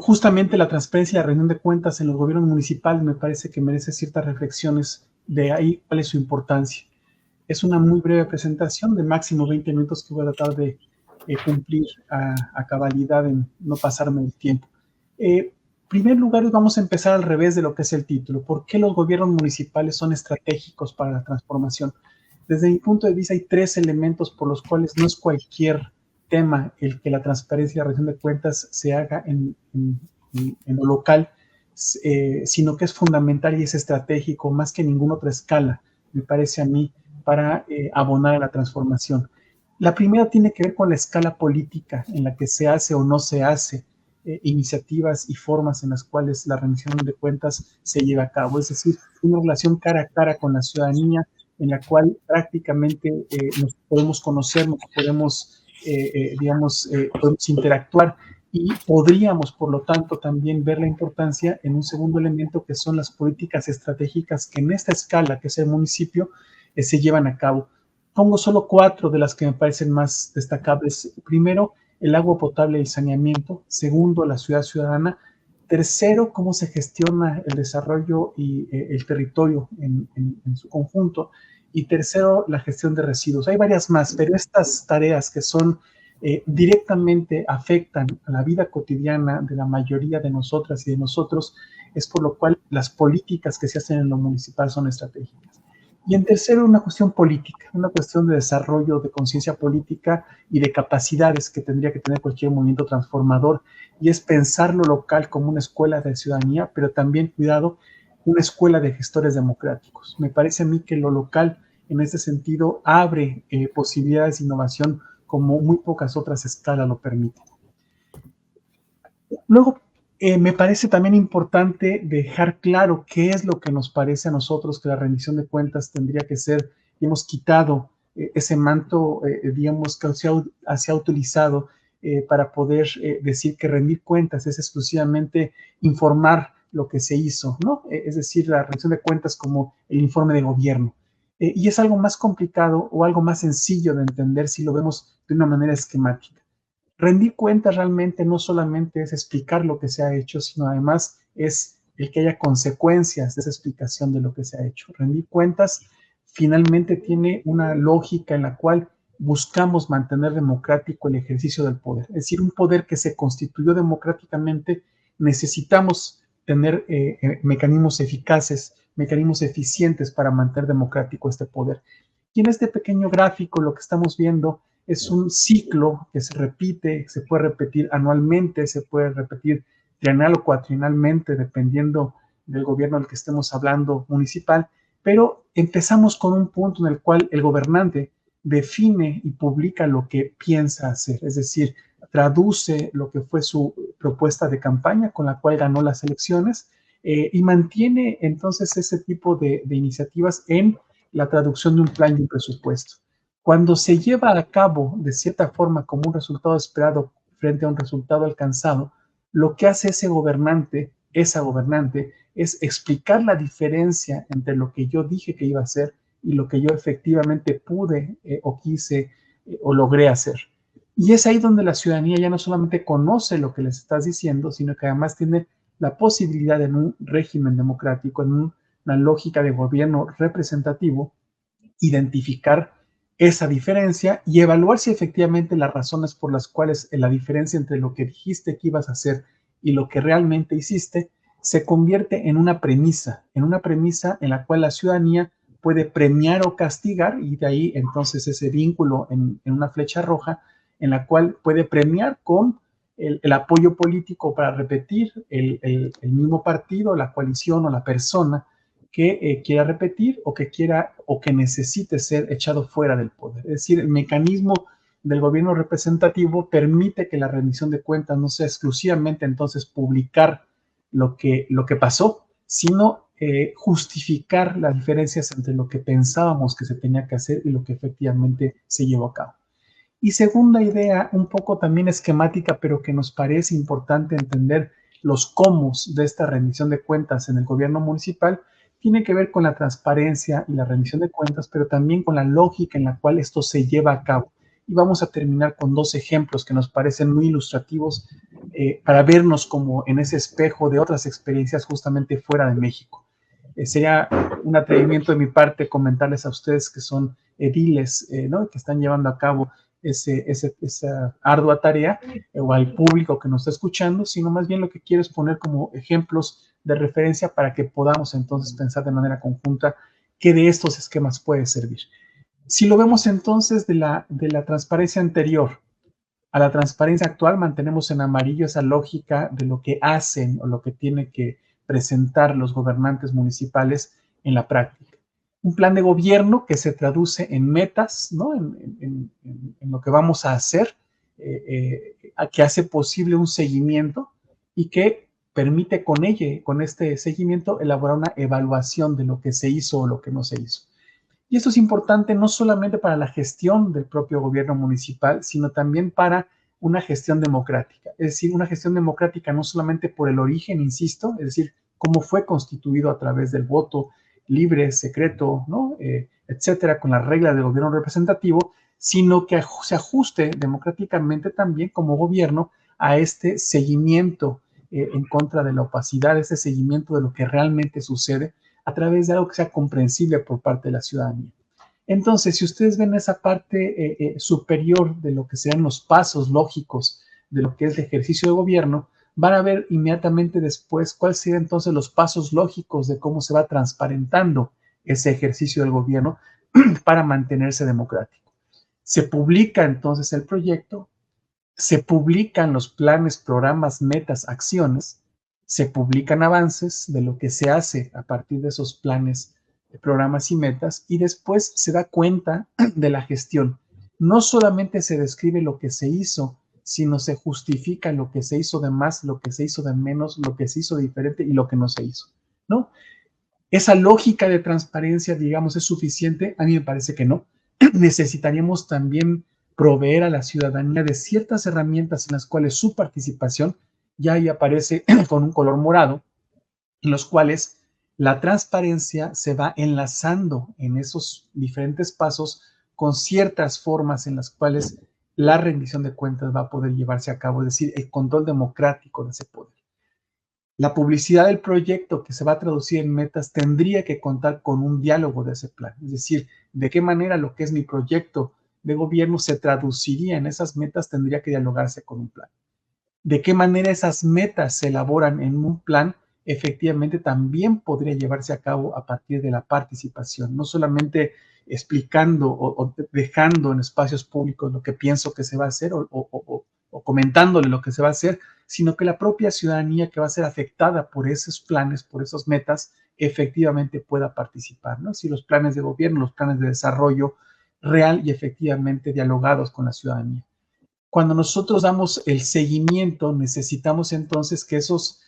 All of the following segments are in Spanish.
Justamente la transparencia y la rendición de cuentas en los gobiernos municipales me parece que merece ciertas reflexiones de ahí cuál es su importancia. Es una muy breve presentación de máximo 20 minutos que voy a tratar de cumplir a cabalidad en no pasarme el tiempo. En primer lugar, vamos a empezar al revés de lo que es el título. ¿Por qué los gobiernos municipales son estratégicos para la transformación? Desde mi punto de vista hay tres elementos por los cuales no es cualquier tema el que la transparencia y la rendición de cuentas se haga en lo local, sino que es fundamental y es estratégico más que en ninguna otra escala, me parece a mí, para abonar a la transformación. La primera tiene que ver con la escala política en la que se hace o no se hace iniciativas y formas en las cuales la rendición de cuentas se lleva a cabo. Es decir, una relación cara a cara con la ciudadanía en la cual prácticamente nos podemos conocer, nos podemos, podemos interactuar y podríamos, por lo tanto, también ver la importancia en un segundo elemento que son las políticas estratégicas que en esta escala, que es el municipio, se llevan a cabo. Pongo solo 4 de las que me parecen más destacables. Primero, el agua potable y el saneamiento. Segundo, la ciudad ciudadana. Tercero, cómo se gestiona el desarrollo y el territorio en su conjunto. Y tercero, la gestión de residuos. Hay varias más, pero estas tareas que son directamente afectan a la vida cotidiana de la mayoría de nosotras y de nosotros, es por lo cual las políticas que se hacen en lo municipal son estratégicas. Y en tercero, una cuestión política, una cuestión de desarrollo de conciencia política y de capacidades que tendría que tener cualquier movimiento transformador, y es pensar lo local como una escuela de ciudadanía, pero también, cuidado, una escuela de gestores democráticos. Me parece a mí que lo local, en este sentido, abre posibilidades de innovación como muy pocas otras escalas lo permiten. Luego, me parece también importante dejar claro qué es lo que nos parece a nosotros que la rendición de cuentas tendría que ser. Hemos quitado ese manto, digamos, que se ha utilizado para poder decir que rendir cuentas es exclusivamente informar lo que se hizo, ¿no? Es decir, la rendición de cuentas como el informe de gobierno. Y es algo más complicado o algo más sencillo de entender si lo vemos de una manera esquemática. Rendir cuentas realmente no solamente es explicar lo que se ha hecho, sino además es el que haya consecuencias de esa explicación de lo que se ha hecho. Rendir cuentas finalmente tiene una lógica en la cual buscamos mantener democrático el ejercicio del poder. Es decir, un poder que se constituyó democráticamente, necesitamos tener mecanismos eficaces, mecanismos eficientes para mantener democrático este poder. Y en este pequeño gráfico lo que estamos viendo es un ciclo que se repite, se puede repetir anualmente, se puede repetir trienal o cuatrienalmente, dependiendo del gobierno al que estemos hablando municipal, pero empezamos con un punto en el cual el gobernante define y publica lo que piensa hacer, es decir, traduce lo que fue su propuesta de campaña con la cual ganó las elecciones y mantiene entonces ese tipo de iniciativas en la traducción de un plan y un presupuesto. Cuando se lleva a cabo de cierta forma como un resultado esperado frente a un resultado alcanzado, lo que hace ese gobernante, esa gobernante, es explicar la diferencia entre lo que yo dije que iba a hacer y lo que yo efectivamente pude o quise o logré hacer. Y es ahí donde la ciudadanía ya no solamente conoce lo que les estás diciendo, sino que además tiene la posibilidad en un régimen democrático, en una lógica de gobierno representativo, identificar esa diferencia y evaluar si efectivamente las razones por las cuales la diferencia entre lo que dijiste que ibas a hacer y lo que realmente hiciste se convierte en una premisa en la cual la ciudadanía puede premiar o castigar, y de ahí entonces ese vínculo en una flecha roja en la cual puede premiar con el apoyo político para repetir el mismo partido, la coalición o la persona que quiera repetir o que quiera o que necesite ser echado fuera del poder. Es decir, el mecanismo del gobierno representativo permite que la rendición de cuentas no sea exclusivamente entonces publicar lo que pasó, sino justificar las diferencias entre lo que pensábamos que se tenía que hacer y lo que efectivamente se llevó a cabo. Y segunda idea, un poco también esquemática, pero que nos parece importante entender los cómo de esta rendición de cuentas en el gobierno municipal, tiene que ver con la transparencia y la rendición de cuentas, pero también con la lógica en la cual esto se lleva a cabo. Y vamos a terminar con 2 ejemplos que nos parecen muy ilustrativos para vernos como en ese espejo de otras experiencias justamente fuera de México. Sería un atrevimiento de mi parte comentarles a ustedes que son ediles, ¿no? Que están llevando a cabo esa ardua tarea, o al público que nos está escuchando, sino más bien lo que quiero es poner como ejemplos de referencia para que podamos entonces pensar de manera conjunta qué de estos esquemas puede servir. Si lo vemos entonces de la transparencia anterior a la transparencia actual, mantenemos en amarillo esa lógica de lo que hacen o lo que tienen que presentar los gobernantes municipales en la práctica. Un plan de gobierno que se traduce en metas, ¿no? En lo que vamos a hacer, que hace posible un seguimiento y que permite con este seguimiento, elaborar una evaluación de lo que se hizo o lo que no se hizo. Y esto es importante no solamente para la gestión del propio gobierno municipal, sino también para una gestión democrática. Es decir, una gestión democrática no solamente por el origen, insisto, es decir, cómo fue constituido a través del voto libre, secreto, ¿no? Etcétera, con las reglas del gobierno representativo, sino que se ajuste democráticamente también como gobierno a este seguimiento en contra de la opacidad, este seguimiento de lo que realmente sucede a través de algo que sea comprensible por parte de la ciudadanía. Entonces, si ustedes ven esa parte superior de lo que sean los pasos lógicos de lo que es el ejercicio de gobierno, van a ver inmediatamente después cuáles serían entonces los pasos lógicos de cómo se va transparentando ese ejercicio del gobierno para mantenerse democrático. Se publica entonces el proyecto, se publican los planes, programas, metas, acciones, se publican avances de lo que se hace a partir de esos planes, programas y metas, y después se da cuenta de la gestión. No solamente se describe lo que se hizo, sino se justifica lo que se hizo de más, lo que se hizo de menos, lo que se hizo diferente y lo que no se hizo, ¿no? Esa lógica de transparencia, digamos, es suficiente. A mí me parece que no. Necesitaríamos también proveer a la ciudadanía de ciertas herramientas en las cuales su participación ya ahí aparece con un color morado, en los cuales la transparencia se va enlazando en esos diferentes pasos con ciertas formas en las cuales la rendición de cuentas va a poder llevarse a cabo, es decir, el control democrático de ese poder. La publicidad del proyecto que se va a traducir en metas tendría que contar con un diálogo de ese plan, es decir, de qué manera lo que es mi proyecto de gobierno se traduciría en esas metas, tendría que dialogarse con un plan. De qué manera esas metas se elaboran en un plan, efectivamente también podría llevarse a cabo a partir de la participación, no solamente explicando o dejando en espacios públicos lo que pienso que se va a hacer o comentándole lo que se va a hacer, sino que la propia ciudadanía que va a ser afectada por esos planes, por esas metas, efectivamente pueda participar, ¿no? Si los planes de gobierno, los planes de desarrollo real y efectivamente dialogados con la ciudadanía. Cuando nosotros damos el seguimiento, necesitamos entonces que esos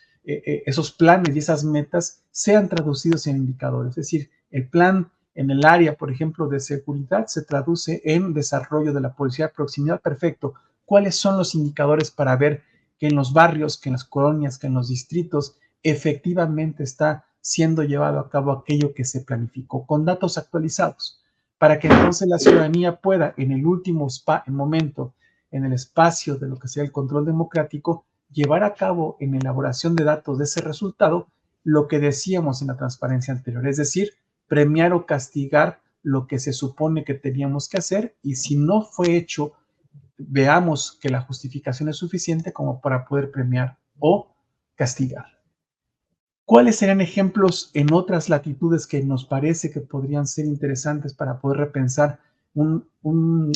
planes y esas metas sean traducidos en indicadores. Es decir, el plan en el área, por ejemplo, de seguridad se traduce en desarrollo de la policía de proximidad. Perfecto. ¿Cuáles son los indicadores para ver que en los barrios, que en las colonias, que en los distritos efectivamente está siendo llevado a cabo aquello que se planificó con datos actualizados? Para que entonces la ciudadanía pueda, en el último momento, en el espacio de lo que sea el control democrático, llevar a cabo en elaboración de datos de ese resultado lo que decíamos en la transparencia anterior, es decir, premiar o castigar lo que se supone que teníamos que hacer, y si no fue hecho, veamos que la justificación es suficiente como para poder premiar o castigar. ¿Cuáles serían ejemplos en otras latitudes que nos parece que podrían ser interesantes para poder repensar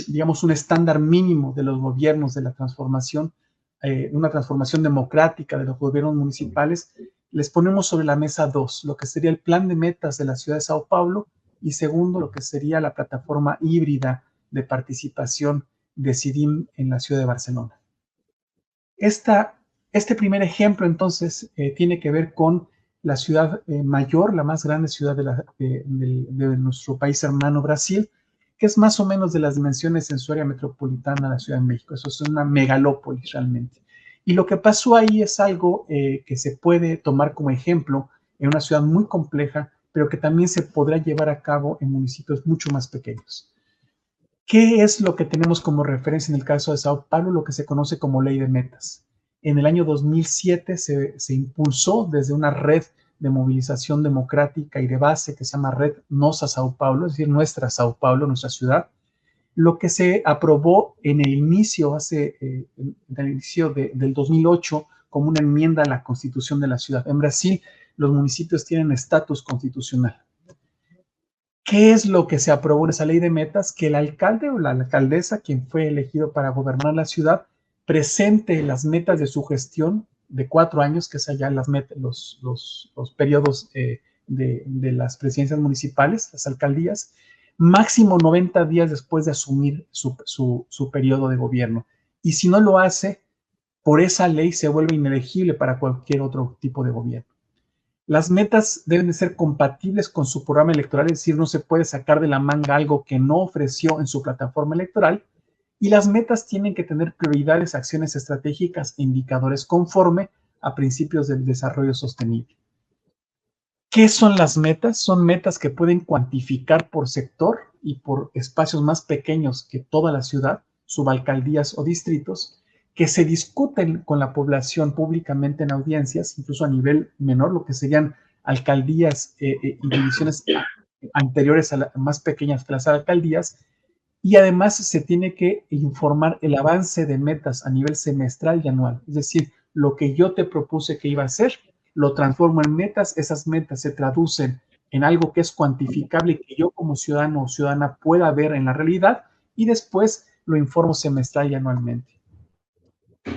digamos, un estándar mínimo de los gobiernos de la transformación, una transformación democrática de los gobiernos municipales? Les ponemos sobre la mesa dos, lo que sería el plan de metas de la ciudad de Sao Paulo, y segundo, lo que sería la plataforma híbrida de participación de CIDIM en la ciudad de Barcelona. Este primer ejemplo, entonces, tiene que ver con la ciudad mayor, la más grande ciudad de nuestro país hermano Brasil, que es más o menos de las dimensiones en su área metropolitana de la Ciudad de México. Eso es una megalópolis realmente. Y lo que pasó ahí es algo que se puede tomar como ejemplo en una ciudad muy compleja, pero que también se podrá llevar a cabo en municipios mucho más pequeños. ¿Qué es lo que tenemos como referencia en el caso de Sao Paulo? Lo que se conoce como ley de metas. En el año 2007 se impulsó desde una red de movilización democrática y de base que se llama Red Nosa Sao Paulo, es decir, nuestra Sao Paulo, nuestra ciudad, lo que se aprobó en el inicio, en el inicio del 2008, como una enmienda a la constitución de la ciudad. En Brasil, los municipios tienen estatus constitucional. ¿Qué es lo que se aprobó en esa ley de metas? Que el alcalde o la alcaldesa, quien fue elegido para gobernar la ciudad, presente las metas de su gestión de 4 años, que es allá los periodos de las presidencias municipales, las alcaldías, máximo 90 días después de asumir su periodo de gobierno. Y si no lo hace, por esa ley se vuelve inelegible para cualquier otro tipo de gobierno. Las metas deben de ser compatibles con su programa electoral, es decir, no se puede sacar de la manga algo que no ofreció en su plataforma electoral, y las metas tienen que tener prioridades, acciones estratégicas e indicadores conforme a principios del desarrollo sostenible. ¿Qué son las metas? Son metas que pueden cuantificar por sector y por espacios más pequeños que toda la ciudad, subalcaldías o distritos, que se discuten con la población públicamente en audiencias, incluso a nivel menor, lo que serían alcaldías y divisiones anteriores más pequeñas que las alcaldías, y además se tiene que informar el avance de metas a nivel semestral y anual, es decir, lo que yo te propuse que iba a hacer, lo transformo en metas, esas metas se traducen en algo que es cuantificable y que yo como ciudadano o ciudadana pueda ver en la realidad, y después lo informo semestral y anualmente.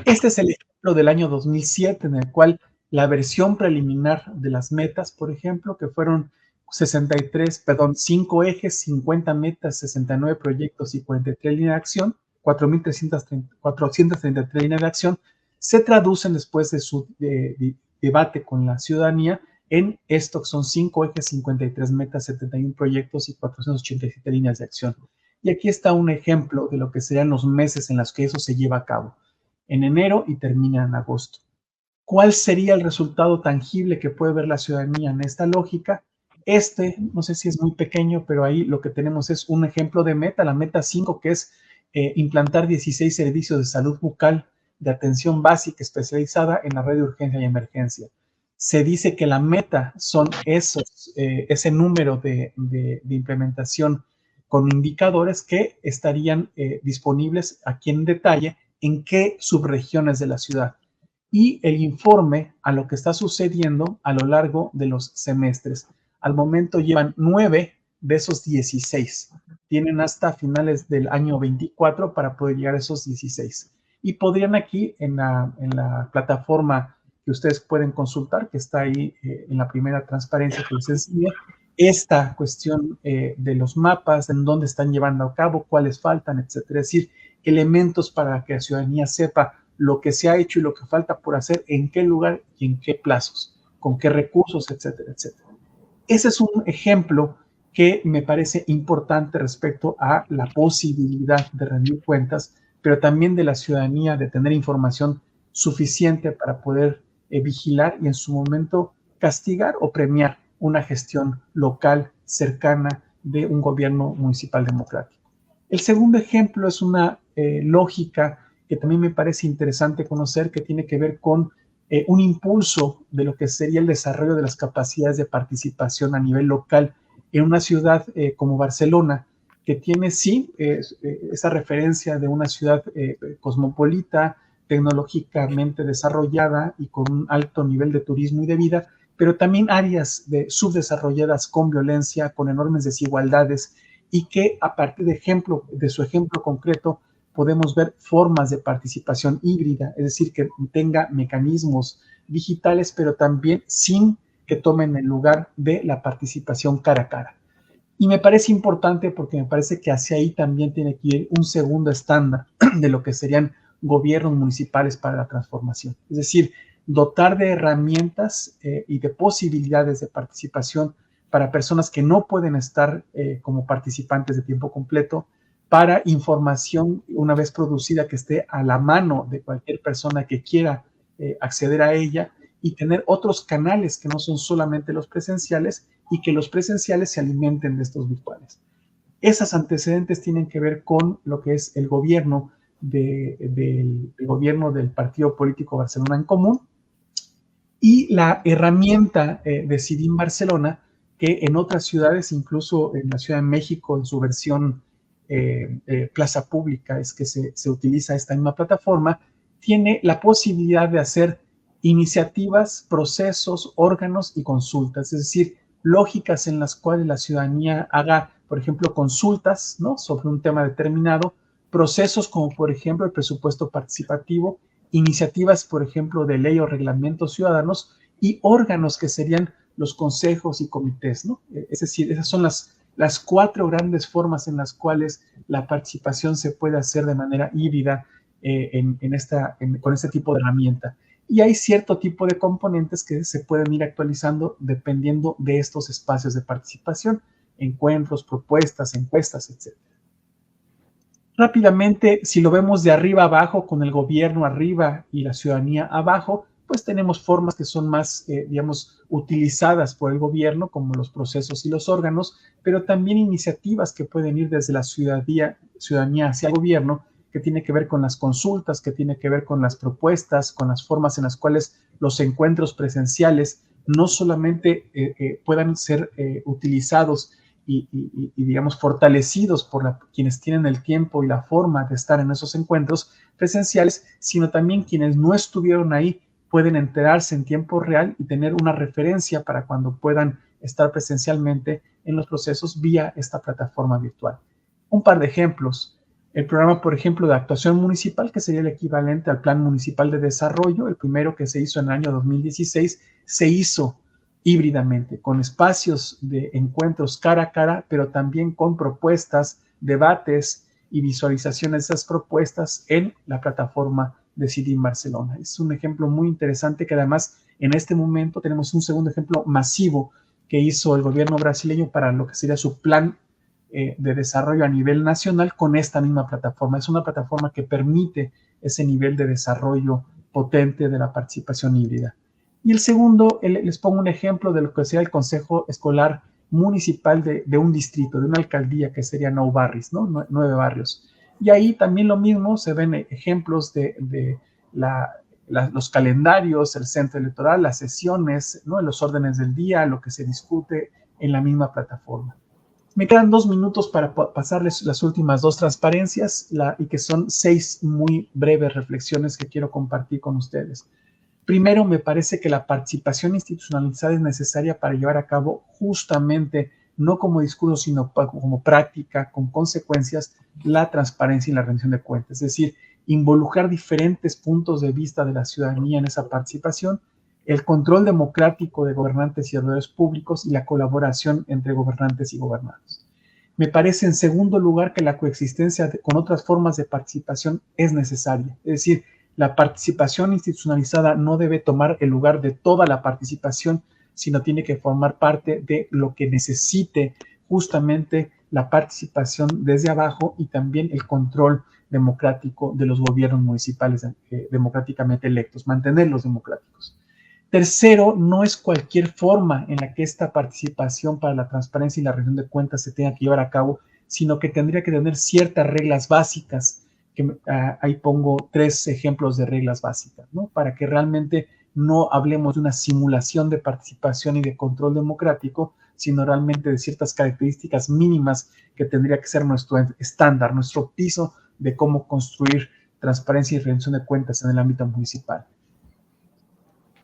Este es el ejemplo del año 2007, en el cual la versión preliminar de las metas, por ejemplo, que fueron 5 ejes, 50 metas, 69 proyectos y 43 líneas de acción, 433 líneas de acción, se traducen después de su debate con la ciudadanía en esto que son 5 ejes, 53 metas, 71 proyectos y 487 líneas de acción. Y aquí está un ejemplo de lo que serían los meses en los que eso se lleva a cabo. En enero y termina en agosto. ¿Cuál sería el resultado tangible que puede ver la ciudadanía en esta lógica? No sé si es muy pequeño, pero ahí lo que tenemos es un ejemplo de meta, la meta 5, que es implantar 16 servicios de salud bucal de atención básica especializada en la red de urgencia y emergencia. Se dice que la meta son ese número de implementación con indicadores que estarían disponibles aquí en detalle en qué subregiones de la ciudad, y el informe a lo que está sucediendo a lo largo de los semestres. Al momento llevan 9 de esos 16. Tienen hasta finales del año 24 para poder llegar a esos 16. Y podrían aquí en la plataforma que ustedes pueden consultar, que está ahí en la primera transparencia que les enseñé, esta cuestión de los mapas, en dónde están llevando a cabo, cuáles faltan, etcétera. Es decir, elementos para que la ciudadanía sepa lo que se ha hecho y lo que falta por hacer, en qué lugar y en qué plazos, con qué recursos, etcétera, etcétera. Ese es un ejemplo que me parece importante respecto a la posibilidad de rendir cuentas, pero también de la ciudadanía de tener información suficiente para poder vigilar y en su momento castigar o premiar una gestión local cercana de un gobierno municipal democrático. El segundo ejemplo es una lógica que también me parece interesante conocer, que tiene que ver con un impulso de lo que sería el desarrollo de las capacidades de participación a nivel local en una ciudad como Barcelona, que tiene sí esa referencia de una ciudad cosmopolita, tecnológicamente desarrollada y con un alto nivel de turismo y de vida, pero también áreas subdesarrolladas con violencia, con enormes desigualdades, y que a partir de su ejemplo concreto podemos ver formas de participación híbrida, es decir, que tenga mecanismos digitales, pero también sin que tomen el lugar de la participación cara a cara. Y me parece importante porque me parece que hacia ahí también tiene que ir un segundo estándar de lo que serían gobiernos municipales para la transformación. Es decir, dotar de herramientas y de posibilidades de participación para personas que no pueden estar como participantes de tiempo completo, para información una vez producida que esté a la mano de cualquier persona que quiera acceder a ella, y tener otros canales que no son solamente los presenciales, y que los presenciales se alimenten de estos virtuales. Esos antecedentes tienen que ver con lo que es el gobierno del gobierno del partido político Barcelona en Común, y la herramienta Decidim Barcelona, que en otras ciudades, incluso en la Ciudad de México, en su versión plaza pública, es que se utiliza esta misma plataforma, tiene la posibilidad de hacer iniciativas, procesos, órganos y consultas, es decir, lógicas en las cuales la ciudadanía haga, por ejemplo, consultas, ¿no?, sobre un tema determinado, procesos como, por ejemplo, el presupuesto participativo, iniciativas, por ejemplo, de ley o reglamentos ciudadanos, y órganos que serían los consejos y comités, ¿no? Es decir, esas son las 4 grandes formas en las cuales la participación se puede hacer de manera híbrida con este tipo de herramienta. Y hay cierto tipo de componentes que se pueden ir actualizando dependiendo de estos espacios de participación, encuentros, propuestas, encuestas, etc. Rápidamente, si lo vemos de arriba abajo, con el gobierno arriba y la ciudadanía abajo, pues tenemos formas que son más, digamos, utilizadas por el gobierno, como los procesos y los órganos, pero también iniciativas que pueden ir desde la ciudadanía hacia el gobierno, que tiene que ver con las consultas, que tiene que ver con las propuestas, con las formas en las cuales los encuentros presenciales no solamente puedan ser utilizados y, digamos, fortalecidos por quienes tienen el tiempo y la forma de estar en esos encuentros presenciales, sino también quienes no estuvieron ahí pueden enterarse en tiempo real y tener una referencia para cuando puedan estar presencialmente en los procesos vía esta plataforma virtual. Un par de ejemplos. El programa, por ejemplo, de actuación municipal, que sería el equivalente al Plan Municipal de Desarrollo, el primero que se hizo en el año 2016, se hizo híbridamente, con espacios de encuentros cara a cara, pero también con propuestas, debates y visualizaciones de esas propuestas en la plataforma Decidim Barcelona. Es un ejemplo muy interesante que además en este momento tenemos un segundo ejemplo masivo que hizo el gobierno brasileño para lo que sería su plan de desarrollo a nivel nacional con esta misma plataforma. Es una plataforma que permite ese nivel de desarrollo potente de la participación híbrida. Y el segundo, les pongo un ejemplo de lo que sería el consejo escolar municipal de un distrito, de una alcaldía, que sería 9 barrios, ¿no? 9 barrios. Y ahí también lo mismo, se ven ejemplos de los calendarios, el centro electoral, las sesiones, ¿no?, los órdenes del día, lo que se discute en la misma plataforma. Me quedan 2 minutos para pasarles las últimas 2 transparencias y que son 6 muy breves reflexiones que quiero compartir con ustedes. Primero, me parece que la participación institucionalizada es necesaria para llevar a cabo justamente, no como discurso, sino como práctica, con consecuencias, la transparencia y la rendición de cuentas. Es decir, involucrar diferentes puntos de vista de la ciudadanía en esa participación, el control democrático de gobernantes y servidores públicos y la colaboración entre gobernantes y gobernados. Me parece, en segundo lugar, que la coexistencia con otras formas de participación es necesaria. Es decir, la participación institucionalizada no debe tomar el lugar de toda la participación, sino tiene que formar parte de lo que necesite justamente la participación desde abajo y también el control democrático de los gobiernos municipales democráticamente electos, mantenerlos democráticos. Tercero, no es cualquier forma en la que esta participación para la transparencia y la rendición de cuentas se tenga que llevar a cabo, sino que tendría que tener ciertas reglas básicas, que ahí pongo 3 ejemplos de reglas básicas, ¿no?, para que realmente no hablemos de una simulación de participación y de control democrático, sino realmente de ciertas características mínimas que tendría que ser nuestro estándar, nuestro piso de cómo construir transparencia y rendición de cuentas en el ámbito municipal.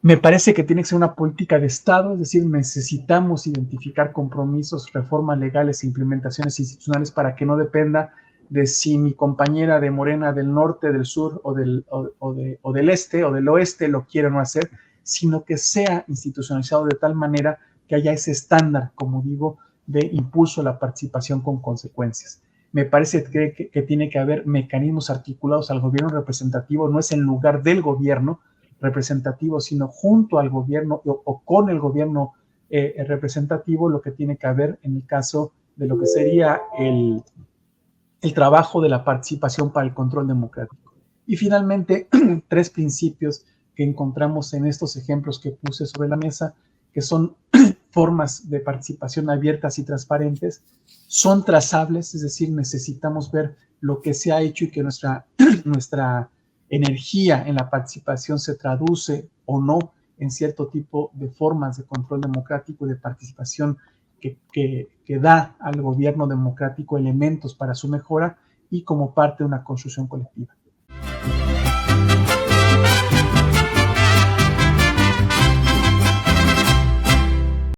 Me parece que tiene que ser una política de Estado, es decir, necesitamos identificar compromisos, reformas legales e implementaciones institucionales para que no dependa de si mi compañera de Morena del norte, del sur o del este o del oeste lo quiere o no hacer, sino que sea institucionalizado de tal manera que haya ese estándar, como digo, de impulso a la participación con consecuencias. Me parece que tiene que haber mecanismos articulados al gobierno representativo, no es en lugar del gobierno representativo, sino junto al gobierno o con el gobierno representativo, lo que tiene que haber en el caso de lo que sería el trabajo de la participación para el control democrático. Y finalmente, 3 principios que encontramos en estos ejemplos que puse sobre la mesa, que son formas de participación abiertas y transparentes, son trazables, es decir, necesitamos ver lo que se ha hecho y que nuestra energía en la participación se traduce o no en cierto tipo de formas de control democrático y de participación que da al gobierno democrático elementos para su mejora y como parte de una construcción colectiva.